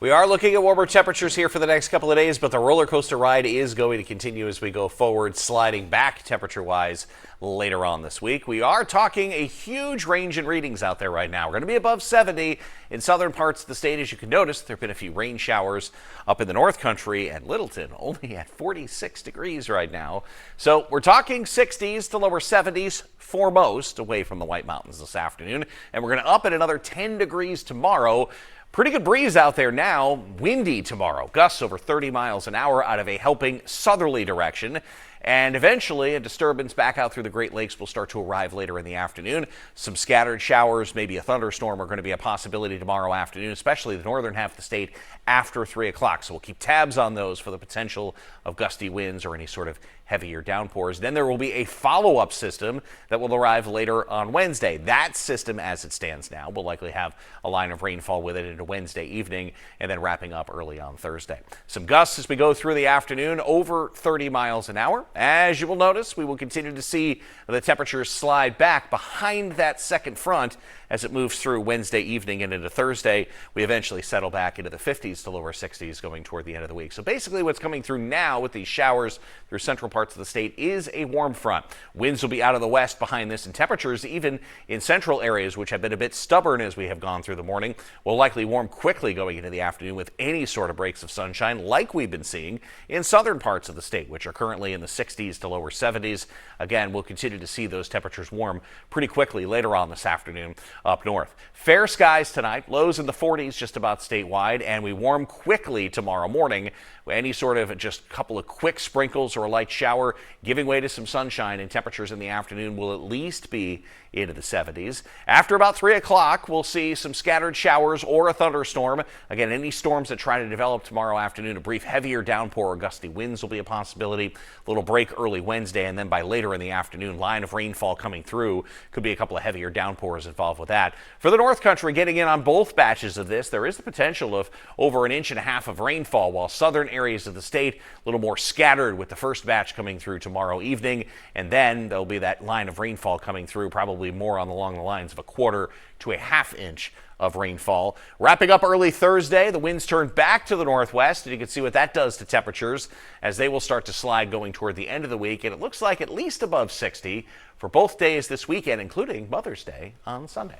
We are looking at warmer temperatures here for the next couple of days, but the roller coaster ride is going to continue as we go forward, sliding back temperature-wise later on this week. We are talking a huge range in readings out there right now. We're going to be above 70 in southern parts of the state. As you can notice, there have been a few rain showers up in the North Country, and Littleton only at 46 degrees right now. So we're talking 60s to lower 70s for most away from the White Mountains this afternoon, and we're going to up at another 10 degrees tomorrow. Pretty good breeze out there now. Windy tomorrow. Gusts over 30 miles an hour out of a helping southerly direction. And eventually a disturbance back out through the Great Lakes will start to arrive later in the afternoon. Some scattered showers, maybe a thunderstorm are going to be a possibility tomorrow afternoon, especially the northern half of the state after 3 o'clock. So we'll keep tabs on those for the potential of gusty winds or any sort of heavier downpours. Then there will be a follow-up system that will arrive later on Wednesday. That system, as it stands now, will likely have a line of rainfall with it into Wednesday evening and then wrapping up early on Thursday. Some gusts as we go through the afternoon, over 30 miles an hour. As you will notice, we will continue to see the temperatures slide back behind that second front as it moves through Wednesday evening and into Thursday. We eventually settle back into the 50s to lower 60s going toward the end of the week. So basically what's coming through now with these showers through central parts of the state is a warm front. Winds will be out of the west behind this, and temperatures even in central areas, which have been a bit stubborn as we have gone through the morning, will likely warm quickly going into the afternoon with any sort of breaks of sunshine like we've been seeing in southern parts of the state, which are currently in the 60s to lower 70s. Again, we'll continue to see those temperatures warm pretty quickly later on this afternoon up north. Fair skies tonight, lows in the 40s just about statewide, and we warm quickly tomorrow morning. Any sort of just couple of quick sprinkles or a light shower giving way to some sunshine, and temperatures in the afternoon will at least be into the 70s. After about 3 o'clock, we'll see some scattered showers or a thunderstorm. Again, any storms that try to develop tomorrow afternoon, a brief heavier downpour or gusty winds will be a possibility. A little break early Wednesday, and then by later in the afternoon, line of rainfall coming through. Could be a couple of heavier downpours involved with that. For the North Country, getting in on both batches of this, there is the potential of over 1.5 inches of rainfall, while southern areas of the state a little more scattered with the first batch coming through tomorrow evening, and then there'll be that line of rainfall coming through, probably more along the lines of 1/4 to a 1/2 inch of rainfall. Wrapping up early Thursday, the winds turn back to the northwest, and you can see what that does to temperatures as they will start to slide going toward the end of the week, and it looks like at least above 60 for both days this weekend, including Mother's Day on Sunday.